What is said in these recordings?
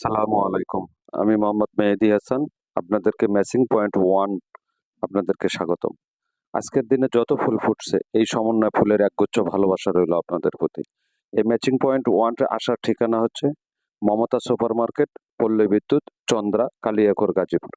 সালামু আলাইকুম। আমি মোহাম্মদ মেহেদী হাসান। আপনাদেরকে ম্যাচিং পয়েন্ট 1 আপনাদেরকে স্বাগতম। আজকের দিনে যত ফুল ফুটছে এই সমন্বয় ফুলের একগুচ্ছ ভালোবাসা রইল আপনাদের প্রতি। এই ম্যাচিং পয়েন্ট 1 এ আসার ঠিকানা হচ্ছে মমতা সুপার মার্কেট, পল্লী বিদ্যুৎ, চন্দ্রা, কালিয়াকৈর, গাজীপুর।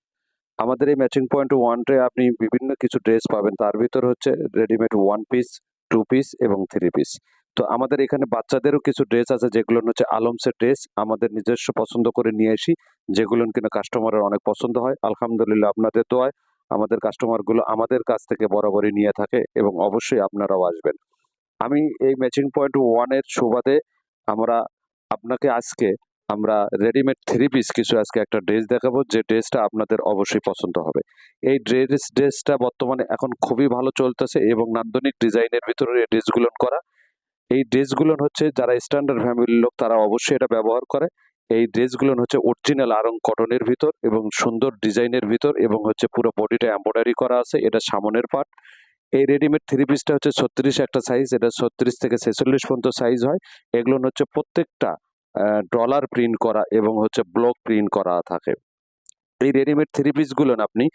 আমাদের এই ম্যাচিং পয়েন্ট 1 টে আপনি বিভিন্ন কিছু ড্রেস পাবেন। তার ভিতর হচ্ছে রেডিমেড 1 পিস, 2 পিস এবং 3 পিস। তো আমাদের এখানে বাচ্চাদেরও কিছু ড্রেস আছে যেগুলো হচ্ছে আলমসের ড্রেস। আমাদের নিজস্ব পছন্দ করে নিয়ে আসি। যেগুলো কিনা কাস্টমারের অনেক পছন্দ হয়। আলহামদুলিল্লাহ আপনাদের দোয়ায় আমাদের কাস্টমারগুলো আমাদের কাছ থেকে বরাবরই নিয়ে থাকে এবং অবশ্যই আপনারাও আসবেন। আমি এই ম্যাচিং পয়েন্ট 1 এর সুবাদে আমরা আপনাকে আজকে আমরা রেডিমেড 3 পিস কিছু আজকে একটা ড্রেস দেখাবো যে ড্রেসটা আপনাদের অবশ্যই পছন্দ হবে। এই ড্রেসটা বর্তমানে এখন খুবই ভালো চলতেছে এবং নান্দনিক ডিজাইনের ভিতরে এই ড্রেসগুলো করা। এই ড্রেসগুলো হচ্ছে যারা স্ট্যান্ডার্ড ফ্যামিলির লোক তারা অবশ্যই এটা ব্যবহার করে। এই ড্রেসগুলো হচ্ছে অরিজিনাল আড়ং কটনের ভিতর এবং সুন্দর ডিজাইনের ভিতর এবং হচ্ছে পুরো বডিটা এমব্রয়ডারি করা আছে। এটা সামনের পার্ট। এই রেডিমেড 3 পিসটা হচ্ছে 36 একটা সাইজ। এটা 36 থেকে 46 পর্যন্ত সাইজ হয়। এগুলো হচ্ছে প্রত্যেকটা ডলার প্রিন্ট করা এবং হচ্ছে ব্লক প্রিন্ট করা থাকে। এই রেডিমেড 3 পিসগুলো আপনি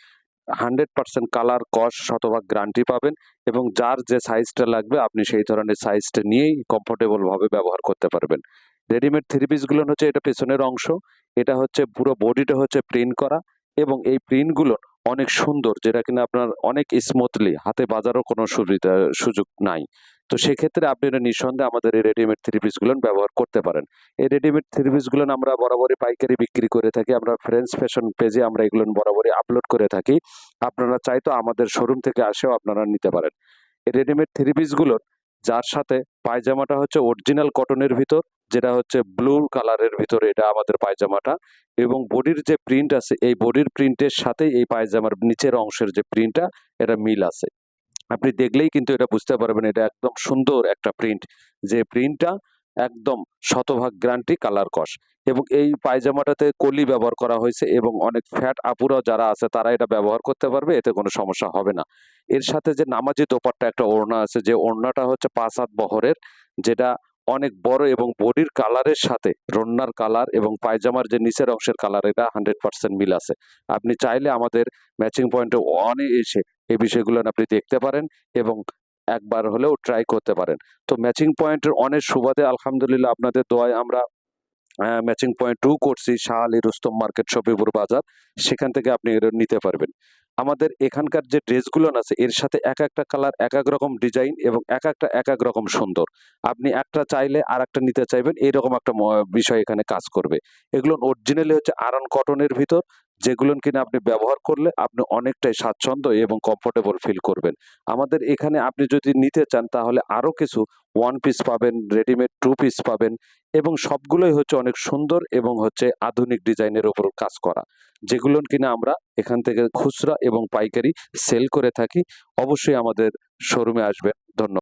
100% কালার, কস শতভাগ গ্যারান্টি পাবেন এবং যার যে সাইজটা লাগবে আপনি সেই ধরনের সাইজটা নিয়েই কমফোর্টেবল ভাবে ব্যবহার করতে পারবেন। রেডিমেড 3 পিসগুলো হচ্ছে এটা পেছনের অংশ। এটা হচ্ছে পুরো বডিটা হচ্ছে প্রিন্ট করা এবং এই প্রিন্টগুলো অনেক সুন্দর যেটা কিনা আপনার অনেক স্মুথলি হাতে বাজারও কোনো সুযোগ নাই। তো সেক্ষেত্রে আপনি এটা নিঃসন্দেহে আমাদের এই রেডিমেড 3 পিসগুলো ব্যবহার করতে পারেন। এই রেডিমেড 3 পিসগুলো আমরা বরাবরই পাইকারি বিক্রি করে থাকি। আমরা ফ্রেন্ডস ফ্যাশন পেজে আমরা এগুলো বরাবরই আপলোড করে থাকি। আপনারা চাইতো আমাদের শোরুম থেকে আসেও আপনারা নিতে পারেন। এই রেডিমেড 3 পিসগুলোর যার সাথে পায়জামাটা হচ্ছে অরিজিনাল কটনের ভিতর, যেটা হচ্ছে ব্লু কালারের ভিতরে এটা আমাদের পায়জামাটা এবং বডির যে প্রিন্ট আছে এই বডির প্রিন্টের সাথে এই পায়জামার নিচের অংশের যে প্রিন্টটা এটা মিল আছে। আপনি দেখলেই কিন্তু এটা বুঝতে পারবেন এটা একদম সুন্দর একটা প্রিন্ট। যে প্রিন্টটা একদম শতভাগ গ্যারান্টি কালার কস এবং এই পায়জামাটাতে কলি ব্যবহার করা হয়েছে এবং অনেক ফ্যাট আপুরা যারা আছে তারা এটা ব্যবহার করতে পারবে, এতে কোনো সমস্যা হবে না। এর সাথে যে নামাজি দোপাট্টা একটা ওড়না আছে যে ওড়নাটা হচ্ছে ৫ হাত বহরের, যেটা অনেক বড় এবং বডির কালারের সাথে রন্নার কালার এবং পায়জামার যে নিচের অংশের কালার এটা 100% মিল আছে। আপনি চাইলে আমাদের ম্যাচিং পয়েন্টে অনে এসে এই বিষয়গুলো আপনি দেখতে পারেন এবং একবার হলেও ট্রাই করতে পারেন। তো ম্যাচিং পয়েন্টের অনেক সুবাদে আলহামদুলিল্লাহ আপনাদের দোয়ায় আমরা ম্যাচিং পয়েন্ট 2 করছি শাহ আলী রুস্তম মার্কেট, সফিপুর বাজার। সেখান থেকে আপনি এটা নিতে পারবেন। আমাদের এখানকার যে ড্রেসগুলো আছে এর সাথে এক একটা কালার এক এক রকম ডিজাইন এবং এক এক রকম সুন্দর। আপনি একটা চাইলে আরেকটা নিতে চাইবেন এরকম একটা বিষয় এখানে কাজ করবে। এগুলো অরিজিনালি হচ্ছে আরান কটনের ভিতর, যেগুলো কিনা আপনি ব্যবহার করলে আপনি অনেকটাই স্বাচ্ছন্দ্য এবং কমফোর্টেবল ফিল করবেন। আমাদের এখানে আপনি যদি নিতে চান তাহলে আরো কিছু 1 পিস পাবেন, রেডিমেড 2 পিস পাবেন এবং সবগুলোই হচ্ছে অনেক সুন্দর এবং হচ্ছে আধুনিক ডিজাইনের উপর কাজ করা। যেগুলো কিনা আমরা এখান থেকে খুচরা এবং পাইকারি সেল করে থাকি। অবশ্যই আমাদের শোরুমে আসবেন। ধন্যবাদ।